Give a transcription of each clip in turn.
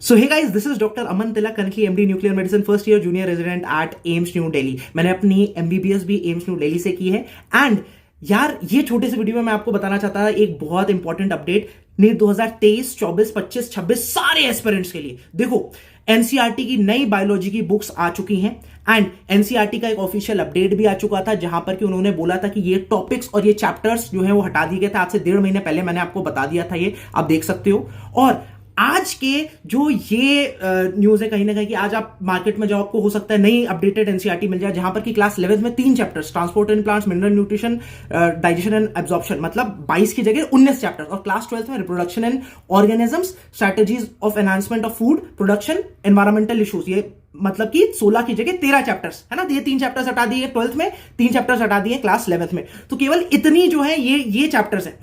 So hey guys, this is doctor Aman Tilak, currently MD nuclear medicine first year junior resident at AIIMS New Delhi. मैंने अपनी MBBS भी AIIMS New Delhi से की है। And यार, ये छोटे से वीडियो में मैं आपको बताना चाहता था एक बहुत इंपॉर्टेंट अपडेट नीट 2023, 24, 25, 26 सारे एस्पिरेंट्स के लिए। देखो, एनसीईआरटी की नई बायोलॉजी की बुक्स आ चुकी हैं एंड एनसीईआरटी का एक ऑफिशियल अपडेट भी आ चुका था जहां पर कि उन्होंने बोला था कि ये टॉपिक्स और ये चैप्टर्स जो है वो हटा दिए गए थे। आज से 1.5 महीने पहले मैंने आपको बता दिया था, ये आप देख सकते हो। और आज के जो ये न्यूज है कहीं ना कहीं कि आज आप मार्केट में जाओ, आपको हो सकता है नई अपडेटेड एनसीईआरटी मिल जाए जहां पर कि क्लास 11 में 3 chapters, transport and plants, mineral nutrition, digestion and absorption, मतलब 22 की जगह 19 चैप्टर्स। और क्लास 12 में reproduction and organisms, strategies of enhancement of food production, environmental issues, ये मतलब कि 16 की जगह 13 चैप्टर्स है ना। ये 3 चैप्टर्स हटा दिए 12th में, 3 चैप्टर्स हटा दिए क्लास 11th में। तो केवल इतनी जो है ये चैप्टर्स है।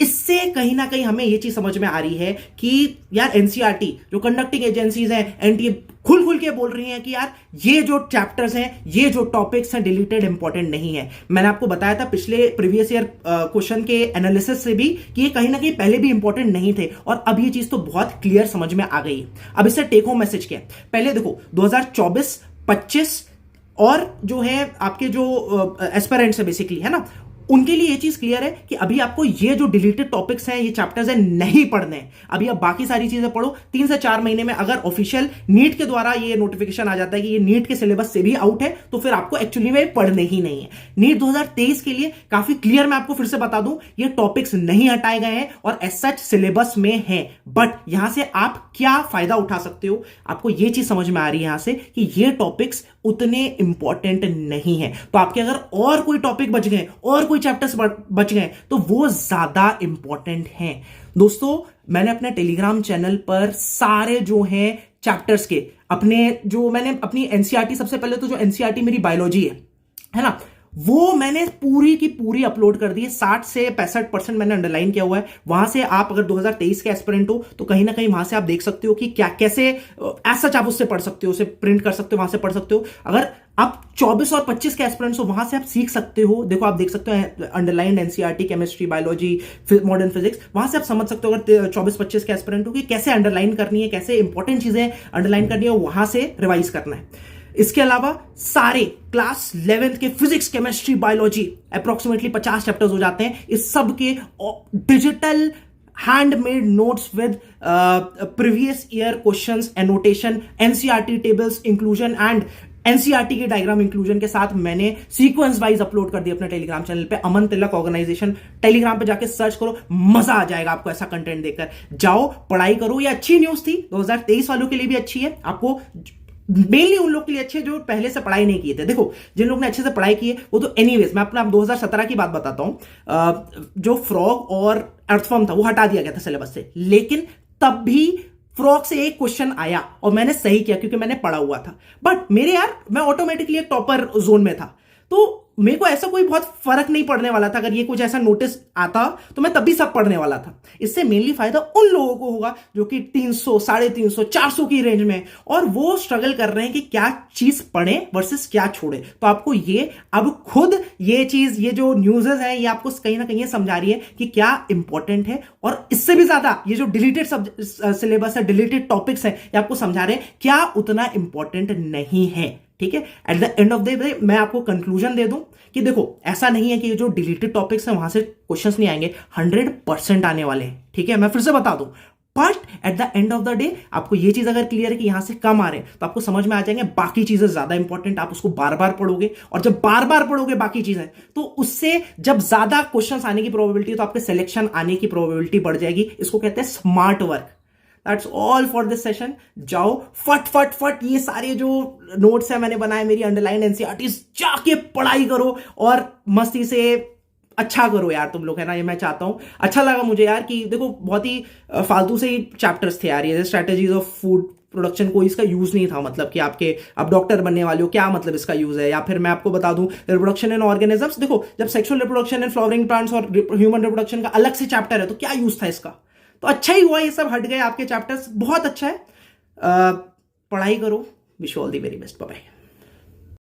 इससे कहीं ना कहीं हमें यह चीज समझ में आ रही है कि यार एनसीईआरटी जो कंडक्टिंग एजेंसीज हैं, एनटीए खुल के बोल रही हैं कि यार ये जो चैप्टर्स हैं, ये जो टॉपिक्स हैं, डिलीटेड इंपॉर्टेंट नहीं है। मैंने आपको बताया था पिछले प्रीवियस ईयर क्वेश्चन के एनालिसिस से भी कि ये कहीं ना कहीं पहले भी इंपॉर्टेंट नहीं थे और अब ये चीज तो बहुत क्लियर समझ में आ गई है। अब इससे टेक होम मैसेज क्या है? पहले देखो, 2024, 25 और जो है आपके जो एस्पिरेंट्स है बेसिकली, है ना, उनके लिए ये चीज क्लियर है कि अभी आपको ये जो डिलीटेड टॉपिक्स हैं, ये चैप्टर्स हैं, नहीं पढ़ने हैं। अभी आप बाकी सारी चीजें पढ़ो। 3 से 4 महीने में अगर ऑफिशियल नीट के द्वारा ये नोटिफिकेशन आ जाता है कि ये नीट के सिलेबस से भी आउट है, तो फिर आपको एक्चुअली में पढ़ने ही नहीं है। नीट 2023 के लिए काफी क्लियर, मैं आपको फिर से बता दूं, ये टॉपिक्स नहीं हटाए गए हैं और एज सच सिलेबस में है। बट यहां से आप क्या फायदा उठा सकते हो, आपको ये चीज समझ में आ रही है यहां से कि ये टॉपिक्स उतने इंपॉर्टेंट नहीं है। तो आपके अगर और कोई टॉपिक बच गए और कोई चैप्टर्स बच गए तो वो ज्यादा इंपॉर्टेंट हैं। दोस्तों, मैंने अपने टेलीग्राम चैनल पर सारे जो हैं चैप्टर्स के मैंने अपनी एनसीईआरटी, सबसे पहले तो जो एनसीईआरटी मेरी बायोलॉजी है ना, वो मैंने पूरी की पूरी अपलोड कर दी है। 60 से 65% मैंने अंडरलाइन किया हुआ है। वहां से आप अगर 2023 के एस्पिरेंट हो तो कहीं ना कहीं वहां से आप देख सकते हो कि क्या कैसे एज सच आप उससे पढ़ सकते हो, उसे प्रिंट कर सकते हो, वहां से पढ़ सकते हो। अगर आप 24 और 25 के एस्पिरेंट्स हो, वहां से आप सीख सकते हो। देखो, आप देख सकते हो underline NCERT, chemistry, biology, modern physics, वहां से आप समझ सकते हो अगर 24-25 के एस्पिरेंट हो कि कैसे अंडरलाइन करनी है, कैसे इंपॉर्टेंट चीजें अंडरलाइन करनी है, वहां से रिवाइज करना है। इसके अलावा सारे क्लास 11th के physics, chemistry, biology approximately 50 chapters हो जाते हैं। इस सब के digital handmade notes with previous year questions, annotation, NCERT tables inclusion and NCERT के डायग्राम इंक्लूजन के साथ मैंने सीक्वेंस वाइज अपलोड कर दिया अपने टेलीग्राम चैनल पे। अमन तिलक ऑर्गेनाइजेशन टेलीग्राम पे जाके सर्च करो, मजा आ जाएगा आपको ऐसा कंटेंट देखकर। जाओ, पढ़ाई करो। ये अच्छी न्यूज थी, 2023 वालों के लिए भी अच्छी है, आपको मेनली उन लोग के लिए अच्छे जो पहले से पढ़ाई नहीं किए थे। देखो, जिन लोग ने अच्छे से पढ़ाई की है वो तो एनीवेज, मैं अपना 2017 की बात बताता हूं। जो फ्रॉग और अर्थवर्म था वो हटा दिया गया था सिलेबस से, लेकिन तब भी फ्रॉग से एक क्वेश्चन आया और मैंने सही किया क्योंकि मैंने पढ़ा हुआ था। बट मैं ऑटोमेटिकली एक टॉपर जोन में था, तो मेरे को ऐसा कोई बहुत फर्क नहीं पड़ने वाला था। अगर ये कुछ ऐसा नोटिस आता तो मैं तब भी सब पढ़ने वाला था। इससे मेनली फायदा उन लोगों को होगा जो कि 300, 350, 400 की रेंज में और वो स्ट्रगल कर रहे हैं कि क्या चीज पढ़े वर्सेस क्या छोड़े। तो आपको ये अब खुद ये चीज, ये जो न्यूज़ेस है, ये आपको कहीं ना कहीं ये समझा रही है कि क्या इंपॉर्टेंट है। और इससे भी ज्यादा ये जो डिलीटेड सिलेबस है, डिलीटेड टॉपिक्स है, ये आपको समझा रहे हैं क्या उतना इंपॉर्टेंट नहीं है। ठीक है, at the end of the day मैं आपको कंक्लूजन दे दूं कि देखो, ऐसा नहीं है कि ये जो डिलीटेड टॉपिक्स है वहां से क्वेश्चंस नहीं आएंगे, 100% आने वाले हैं। ठीक है, मैं फिर से बता दूं, but at the end of the day आपको ये चीज अगर क्लियर है कि यहां से कम आ रहे हैं तो आपको समझ में आ जाएंगे बाकी चीजें ज्यादा इंपॉर्टेंट। आप उसको बार बार पढ़ोगे और जब बार बार पढ़ोगे बाकी चीजें, तो उससे जब ज्यादा क्वेश्चंस आने की प्रोबेबिलिटी, तो आपके सिलेक्शन आने की प्रोबेबिलिटी बढ़ जाएगी। इसको कहते हैं smart work. That's all for this session. जाओ फट फट फट ये सारे जो नोट्स है मैंने बनाए, मेरी अंडरलाइन एनसीईआरटी, जाके पढ़ाई करो और मस्ती से अच्छा करो यार तुम लोग, है ना। ये मैं चाहता हूं। अच्छा लगा मुझे यार कि देखो, बहुत ही फालतू से ही चैप्टर्स थे यार ये, स्ट्रेटेजीज ऑफ फूड प्रोडक्शन। कोई इसका यूज नहीं था, मतलब कि आप डॉक्टर बनने वाले हो, क्या मतलब इसका यूज है। या फिर मैं आपको बता दूं, रिप्रोडक्शन एंड ऑर्गेनिजम्स, देखो जब sexual reproduction and flowering plants और ह्यूमन रिप्रोडक्शन का अलग से चैप्टर है तो क्या यूज था इसका। तो अच्छा ही हुआ ये सब हट गए आपके चैप्टर्स, बहुत अच्छा है। पढ़ाई करो। Wish you all the very best. Bye bye.